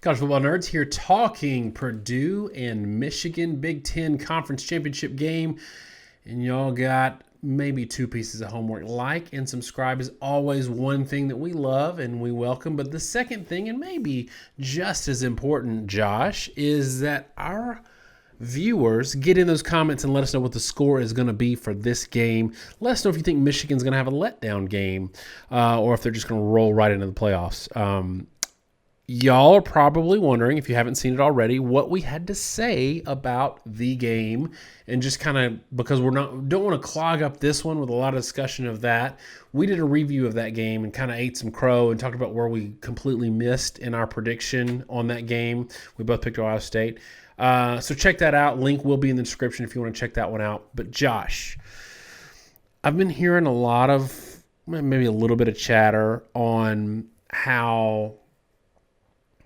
College football nerds here talking Purdue and Michigan Big Ten Conference Championship game. And y'all got maybe two pieces of homework. Like and subscribe is always one thing that we love and we welcome. But the second thing, and maybe just as important, Josh, is that our viewers get in those comments and let us know what the score is going to be for this game. Let us know if you think Michigan's going to have a letdown game or if they're just going to roll right into the playoffs. Y'all are probably wondering, if you haven't seen it already, what we had to say about the game, and just kind of, because don't want to clog up this one with a lot of discussion of that. We did a review of that game and kind of ate some crow and talked about where we completely missed in our prediction on that game. We both picked Ohio State. So check that out. Link will be in the description if you want to check that one out. But Josh, I've been hearing a lot of, maybe a little bit of chatter on how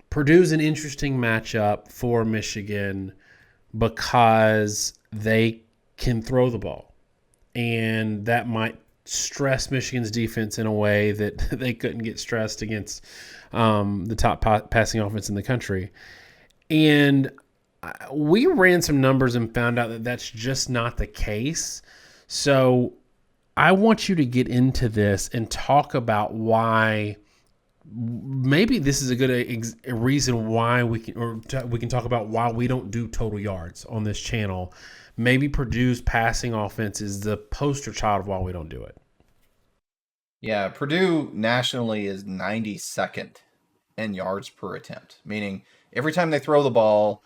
Purdue's an interesting matchup for Michigan because they can throw the ball. And that might stress Michigan's defense in a way that they couldn't get stressed against the top passing offense in the country. And we ran some numbers and found out that that's just not the case. So I want you to get into this and talk about why maybe this is a good reason why we can talk about why we don't do total yards on this channel. Maybe Purdue's passing offense is the poster child of why we don't do it. Yeah, Purdue nationally is 92nd in yards per attempt, meaning every time they throw the ball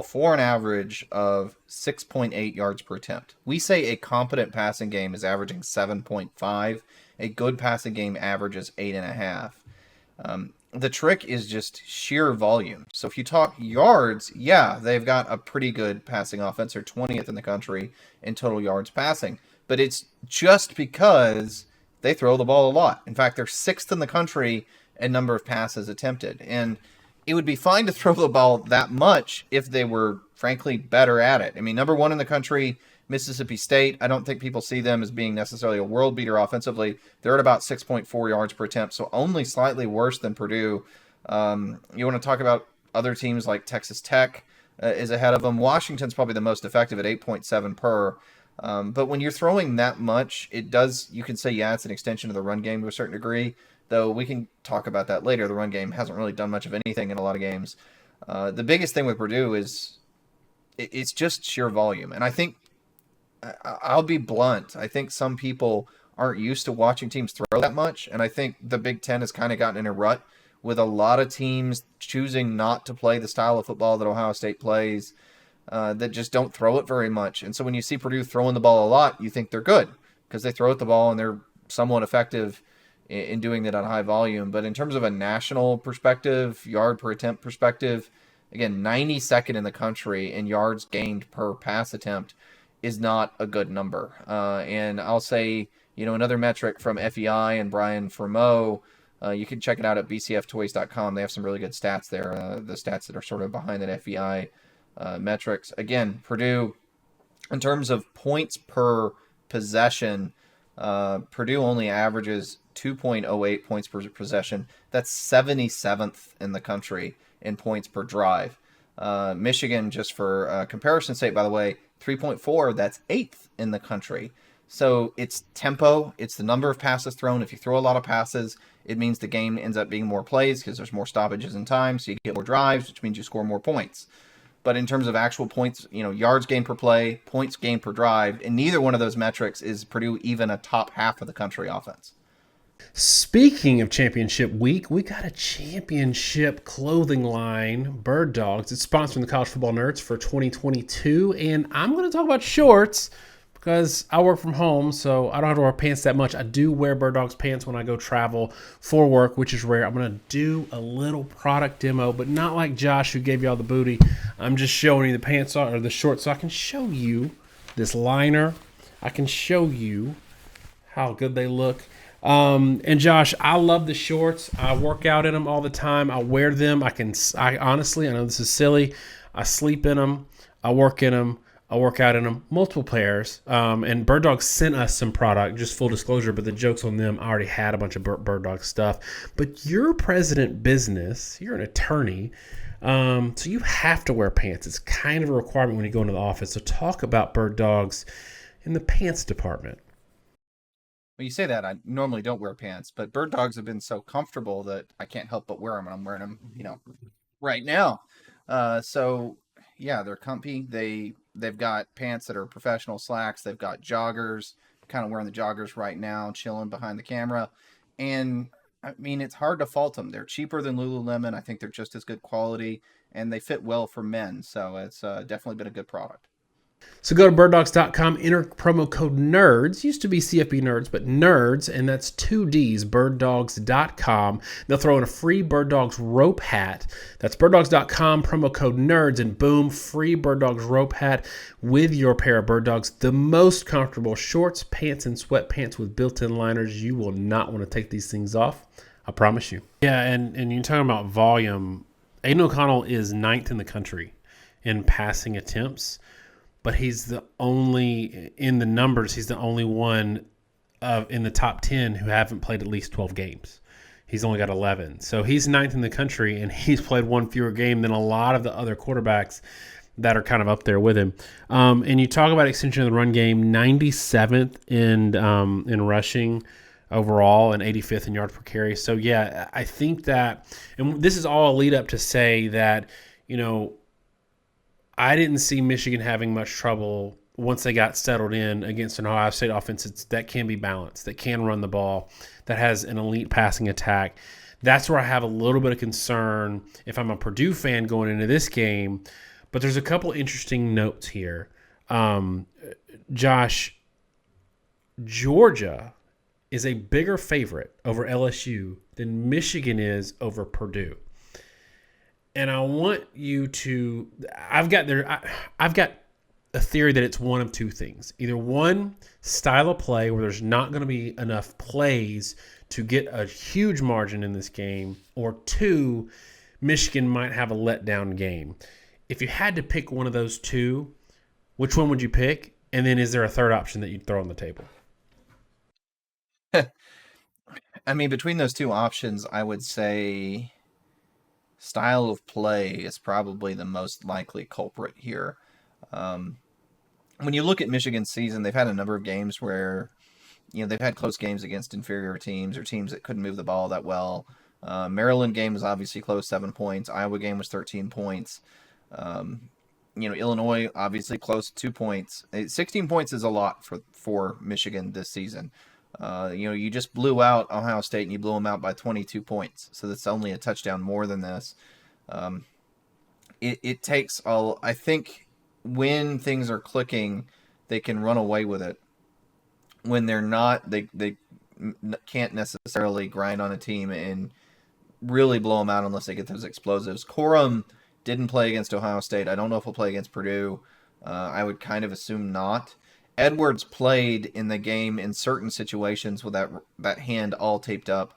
for an average of 6.8 yards per attempt. We say a competent passing game is averaging 7.5. A good passing game averages 8.5. The trick is just sheer volume. So if you talk yards, yeah, they've got a pretty good passing offense. They're 20th in the country in total yards passing. But it's just because they throw the ball a lot. In fact, they're 6th in the country in number of passes attempted. And it would be fine to throw the ball that much if they were, frankly, better at it. I mean, number 1 in the country, Mississippi State, I don't think people see them as being necessarily a world beater offensively. They're at about 6.4 yards per attempt, so only slightly worse than Purdue. You want to talk about other teams like Texas Tech is ahead of them. Washington's probably the most effective at 8.7 per. But when you're throwing that much, you can say, yeah, it's an extension of the run game to a certain degree, though we can talk about that later. The run game hasn't really done much of anything in a lot of games. The biggest thing with Purdue is it's just sheer volume. And I think, I'll be blunt, I think some people aren't used to watching teams throw that much, and I think the Big Ten has kind of gotten in a rut with a lot of teams choosing not to play the style of football that Ohio State plays, that just don't throw it very much. And so when you see Purdue throwing the ball a lot, you think they're good because they throw at the ball and they're somewhat effective in doing that on high volume. But in terms of a national perspective, yard per attempt perspective, again, 92nd in the country in yards gained per pass attempt is not a good number. And I'll say, another metric from FEI and Brian Fermeau, you can check it out at bcftoys.com. They have some really good stats there, the stats that are sort of behind that FEI metrics. Again, Purdue, in terms of points per possession, Purdue only averages 2.08 points per possession. That's 77th in the country in points per drive. Michigan, just for comparison's sake, by the way, 3.4, that's 8th in the country. So it's tempo, it's the number of passes thrown. If you throw a lot of passes, it means the game ends up being more plays because there's more stoppages in time, so you get more drives, which means you score more points. But in terms of actual points, yards gained per play, points gained per drive, and neither one of those metrics is Purdue even a top half of the country offense. Speaking of championship week, we got a championship clothing line, Bird Dogs. It's sponsoring the College Football Nerds for 2022, and I'm going to talk about shorts because I work from home, so I don't have to wear pants that much. I do wear Bird Dogs pants when I go travel for work, which is rare. I'm going to do a little product demo, but not like Josh who gave you all the booty. I'm just showing you the pants or the shorts so I can show you this liner. I can show you how good they look. And Josh, I love the shorts. I work out in them all the time. I wear them. I honestly, I know this is silly. I sleep in them. I work in them. a workout in them, multiple pairs. And Bird Dog sent us some product, just full disclosure, but the joke's on them. I already had a bunch of Bird Dog stuff. But you're president business, you're an attorney, so you have to wear pants. It's kind of a requirement when you go into the office. So talk about Bird Dogs in the pants department. Well, you say that I normally don't wear pants, but bird dogs have been so comfortable that I can't help but wear them, and I'm wearing them, right now. So yeah, they're comfy. They've got pants that are professional slacks. They've got joggers. Kind of wearing the joggers right now, chilling behind the camera, and I mean it's hard to fault them. They're cheaper than Lululemon. I think they're just as good quality, and they fit well for men. So it's definitely been a good product. So go to birddogs.com, enter promo code NERDS. Used to be CFB Nerds, but NERDS, and that's two Ds, birddogs.com. They'll throw in a free Bird Dogs rope hat. That's birddogs.com, promo code NERDS, and boom, free Bird Dogs rope hat with your pair of Bird Dogs. The most comfortable shorts, pants, and sweatpants with built-in liners. You will not want to take these things off. I promise you. Yeah, and you're talking about volume. Aidan OConnell is ninth in the country in passing attempts. But he's the only, in the numbers, he's the only one in the top 10 who haven't played at least 12 games. He's only got 11. So he's ninth in the country, and he's played one fewer game than a lot of the other quarterbacks that are kind of up there with him. And you talk about extension of the run game, 97th in rushing overall and 85th in yards per carry. So, yeah, I think that, and this is all a lead up to say that, I didn't see Michigan having much trouble once they got settled in against an Ohio State offense that can be balanced, that can run the ball, that has an elite passing attack. That's where I have a little bit of concern if I'm a Purdue fan going into this game. But there's a couple interesting notes here. Josh, Georgia is a bigger favorite over LSU than Michigan is over Purdue. And I want you to. I've got a theory that it's one of two things. Either one, style of play where there's not going to be enough plays to get a huge margin in this game, or two, Michigan might have a letdown game. If you had to pick one of those two, which one would you pick? And then is there a third option that you'd throw on the table? I mean, between those two options, I would say style of play is probably the most likely culprit here. When you look at Michigan's season, they've had a number of games where, they've had close games against inferior teams or teams that couldn't move the ball that well. Maryland game was obviously close, 7 points. Iowa game was 13 points. Illinois obviously close, 2 points. 16 points is a lot for Michigan this season. You just blew out Ohio State and you blew them out by 22 points. So that's only a touchdown more than this. It takes all, I think when things are clicking, they can run away with it. When they're not, they can't necessarily grind on a team and really blow them out unless they get those explosives. Corum didn't play against Ohio State. I don't know if he'll play against Purdue. I would kind of assume not. Edwards played in the game in certain situations with that hand all taped up.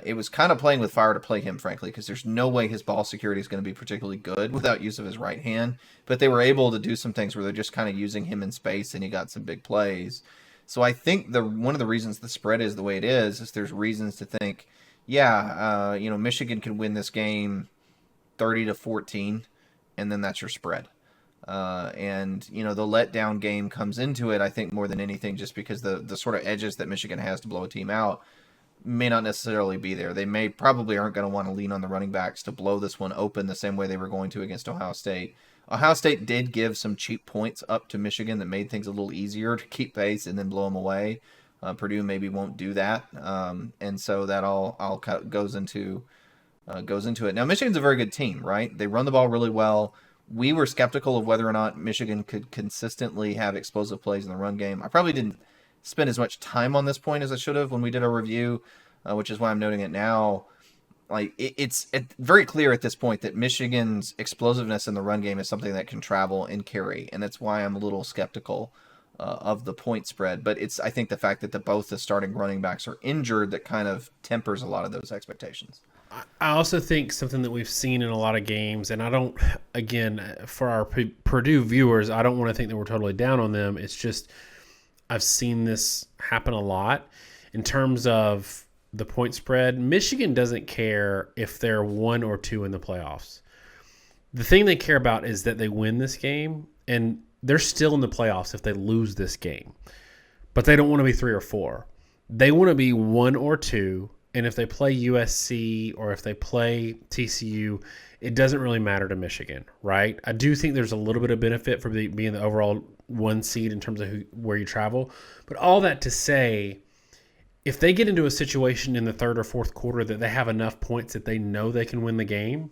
It was kind of playing with fire to play him, frankly, because there's no way his ball security is going to be particularly good without use of his right hand. But they were able to do some things where they're just kind of using him in space, and he got some big plays. So I think one of the reasons the spread is the way it is there's reasons to think, Michigan can win this game 30-14, and then that's your spread. The letdown game comes into it, I think, more than anything, just because the sort of edges that Michigan has to blow a team out may not necessarily be there. They probably aren't going to want to lean on the running backs to blow this one open the same way they were going to against Ohio State. Ohio State did give some cheap points up to Michigan that made things a little easier to keep pace and then blow them away. Purdue maybe won't do that, and so that all goes into it. Now, Michigan's a very good team, right? They run the ball really well. We were skeptical of whether or not Michigan could consistently have explosive plays in the run game. I probably didn't spend as much time on this point as I should have when we did our review, which is why I'm noting it now. It's very clear at this point that Michigan's explosiveness in the run game is something that can travel and carry, and that's why I'm a little skeptical of the point spread. But it's, I think, the fact that both the starting running backs are injured that kind of tempers a lot of those expectations. I also think something that we've seen in a lot of games, and I don't, again, for our Purdue viewers, I don't want to think that we're totally down on them. It's just I've seen this happen a lot in terms of the point spread. Michigan doesn't care if they're 1 or 2 in the playoffs. The thing they care about is that they win this game, and they're still in the playoffs if they lose this game. But they don't want to be 3 or 4. They want to be 1 or 2. And if they play USC or if they play TCU, it doesn't really matter to Michigan, right? I do think there's a little bit of benefit for being the overall 1 seed in terms of where you travel. But all that to say, if they get into a situation in the third or fourth quarter that they have enough points that they know they can win the game,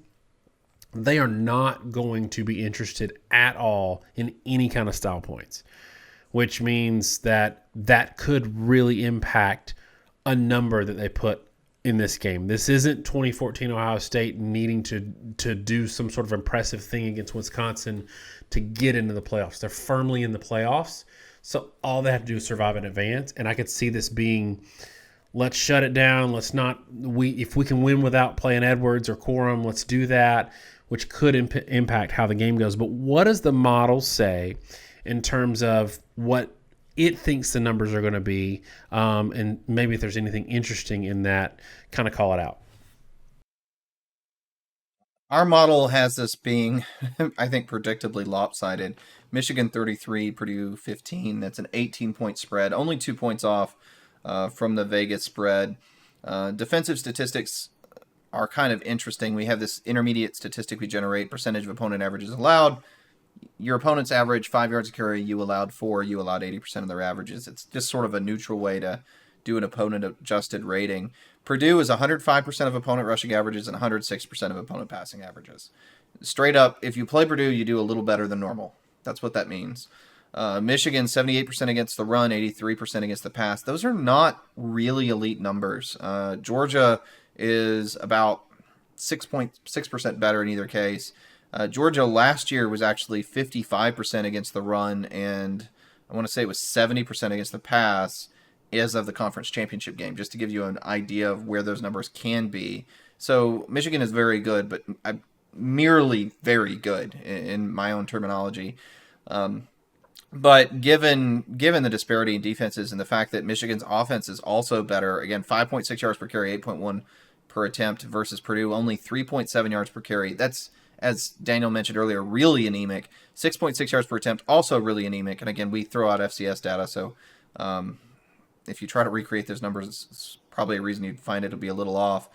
they are not going to be interested at all in any kind of style points, which means that could really impact a number that they put in this game. This isn't 2014 Ohio State needing to do some sort of impressive thing against Wisconsin to get into the playoffs. They're firmly in the playoffs, so all they have to do is survive in advance. And I could see this being, let's shut it down. Let's not. If we can win without playing Edwards or Corum, let's do that, which could impact how the game goes. But what does the model say in terms of what it thinks the numbers are going to be, and maybe if there's anything interesting in that, kind of call it out? Our model has this being, I think, predictably lopsided. Michigan 33, Purdue 15. That's an 18-point spread, only 2 points off from the Vegas spread. Defensive statistics are kind of interesting. We have this intermediate statistic we generate, percentage of opponent averages allowed. Your opponent's average 5 yards a carry, you allowed 4, you allowed 80% of their averages. It's just sort of a neutral way to do an opponent-adjusted rating. Purdue is 105% of opponent rushing averages and 106% of opponent passing averages. Straight up, if you play Purdue, you do a little better than normal. That's what that means. Michigan, 78% against the run, 83% against the pass. Those are not really elite numbers. Georgia is about 6.6% better in either case. Georgia last year was actually 55% against the run, and I want to say it was 70% against the pass as of the conference championship game, just to give you an idea of where those numbers can be. So Michigan is very good, but merely very good in my own terminology. But given the disparity in defenses and the fact that Michigan's offense is also better, again, 5.6 yards per carry, 8.1 per attempt versus Purdue, only 3.7 yards per carry. That's, as Daniel mentioned earlier, really anemic. 6.6 yards per attempt, also really anemic. And again, we throw out FCS data, so if you try to recreate those numbers, it's probably a reason you'd find it'll be a little off.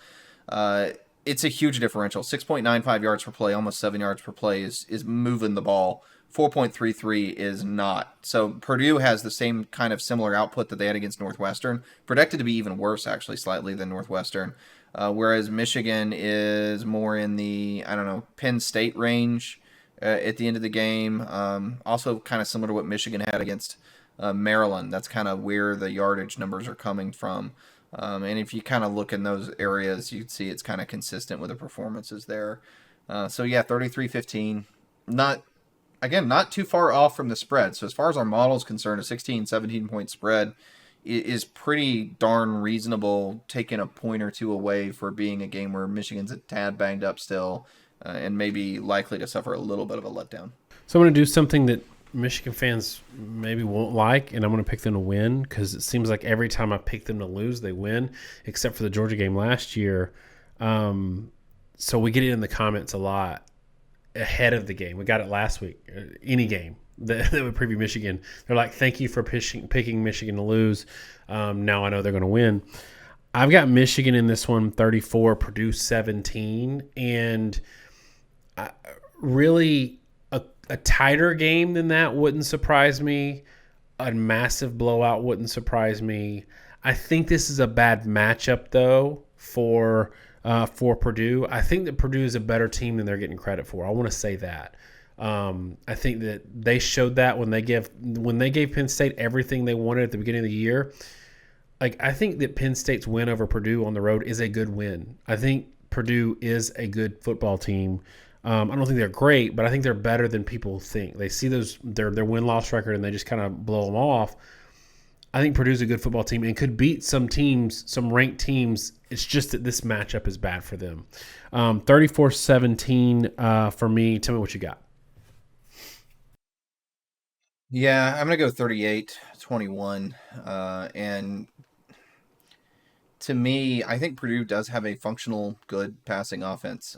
It's a huge differential. 6.95 yards per play, almost 7 yards per play is moving the ball. 4.33 is not. So Purdue has the same kind of similar output that they had against Northwestern, projected to be even worse, actually, slightly than Northwestern. Whereas Michigan is more in the, Penn State range at the end of the game. Also kind of similar to what Michigan had against Maryland. That's kind of where the yardage numbers are coming from. And if you kind of look in those areas, you'd see it's kind of consistent with the performances there. So yeah, 33-15. Not too far off from the spread. So as far as our model is concerned, a 16, 17-point spread is pretty darn reasonable, taking a point or two away for being a game where Michigan's a tad banged up still and maybe likely to suffer a little bit of a letdown. So I'm going to do something that Michigan fans maybe won't like, and I'm going to pick them to win because it seems like every time I pick them to lose, they win, except for the Georgia game last year. So we get it in the comments a lot ahead of the game. We got it last week. Any game that would preview Michigan, they're like, thank you for picking Michigan to lose. Now I know they're going to win. I've got Michigan in this one, 34, Purdue 17, and really a tighter game than that wouldn't surprise me. A massive blowout wouldn't surprise me. I think this is a bad matchup, though, for Purdue. I think that Purdue is a better team than they're getting credit for. I want to say that. I think that they showed that when they gave Penn State everything they wanted at the beginning of the year. I think that Penn State's win over Purdue on the road is a good win. I think Purdue is a good football team. I don't think they're great, but I think they're better than people think. They see their win-loss record and they just kind of blow them off. I think Purdue's a good football team and could beat some teams, some ranked teams. It's just that this matchup is bad for them. 34-17 for me. Tell me what you got. Yeah, I'm going to go 38-21. And to me, I think Purdue does have a functional, good passing offense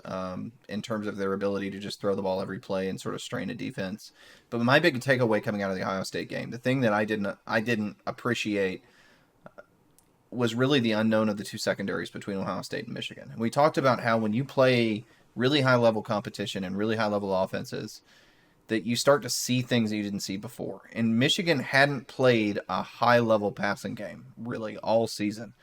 in terms of their ability to just throw the ball every play and sort of strain a defense. But my big takeaway coming out of the Ohio State game, the thing that I didn't appreciate was really the unknown of the two secondaries between Ohio State and Michigan. And we talked about how when you play really high-level competition and really high-level offenses, that you start to see things that you didn't see before. And Michigan hadn't played a high-level passing game really all season.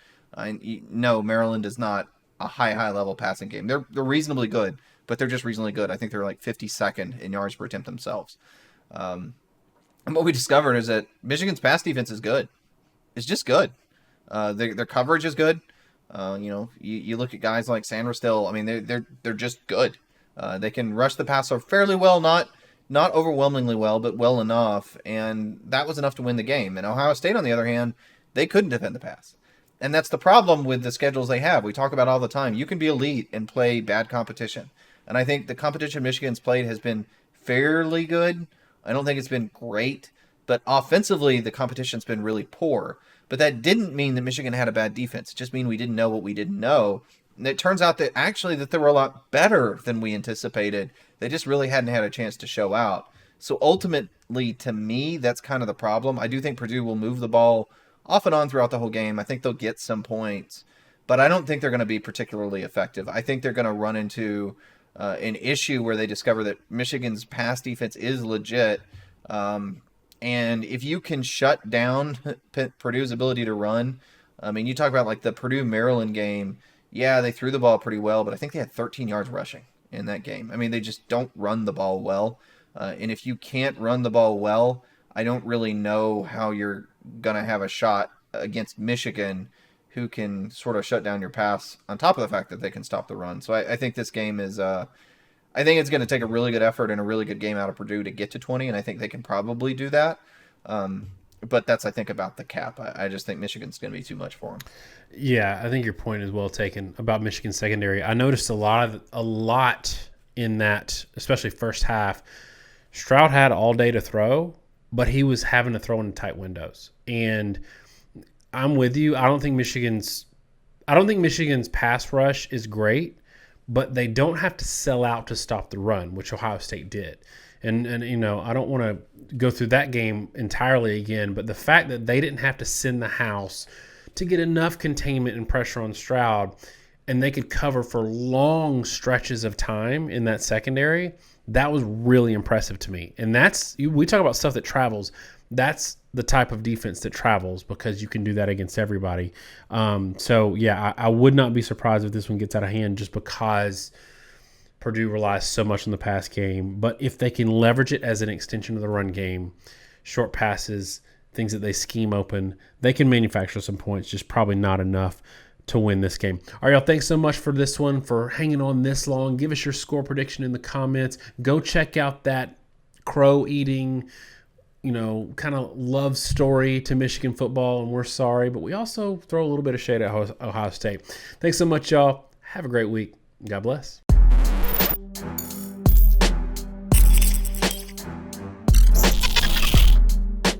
No, Maryland is not a high level passing game. They're reasonably good, but they're just reasonably good. I think they're like 52nd in yards per attempt themselves. And what we discovered is that Michigan's pass defense is good. It's just good. Their coverage is good. You look at guys like Sandra Still. I mean, they're just good. They can rush the passer fairly well, not overwhelmingly well, but well enough. And that was enough to win the game. And Ohio State, on the other hand, they couldn't defend the pass. And that's the problem with the schedules they have. We talk about all the time. You can be elite and play bad competition. And I think the competition Michigan's played has been fairly good. I don't think it's been great. But offensively, the competition's been really poor. But that didn't mean that Michigan had a bad defense. It just mean we didn't know what we didn't know. And it turns out that actually that they were a lot better than we anticipated. They just really hadn't had a chance to show out. So ultimately, to me, that's kind of the problem. I do think Purdue will move the ball off and on throughout the whole game. I think they'll get some points, but I don't think they're going to be particularly effective. I think they're going to run into an issue where they discover that Michigan's pass defense is legit. And if you can shut down Purdue's ability to run, I mean, you talk about like the Purdue-Maryland game. Yeah, they threw the ball pretty well, but I think they had 13 yards rushing in that game. I mean, they just don't run the ball well. And if you can't run the ball well, I don't really know how you're going to have a shot against Michigan, who can sort of shut down your pass on top of the fact that they can stop the run. So I think this game is, I think it's going to take a really good effort and a really good game out of Purdue to get to 20, and I think they can probably do that. But that's, I think, about the cap. I just think Michigan's going to be too much for them. Yeah, I think your point is well taken about Michigan secondary. I noticed a lot in that, especially first half. Stroud had all day to throw, but he was having to throw in tight windows. And I'm with you. I don't think Michigan's pass rush is great, but they don't have to sell out to stop the run, which Ohio State did. And I don't want to go through that game entirely again, but the fact that they didn't have to send the house to get enough containment and pressure on Stroud, and they could cover for long stretches of time in that secondary, that was really impressive to me. And we talk about stuff that travels. That's the type of defense that travels, because you can do that against everybody. I would not be surprised if this one gets out of hand, just because Purdue relies so much on the pass game. But if they can leverage it as an extension of the run game, short passes, things that they scheme open, they can manufacture some points, just probably not enough to win this game. All right, y'all, thanks so much for this one, for hanging on this long. Give us your score prediction in the comments. Go check out that crow eating, kind of love story to Michigan football, and we're sorry, but we also throw a little bit of shade at Ohio State. Thanks so much, y'all. Have a great week. God bless.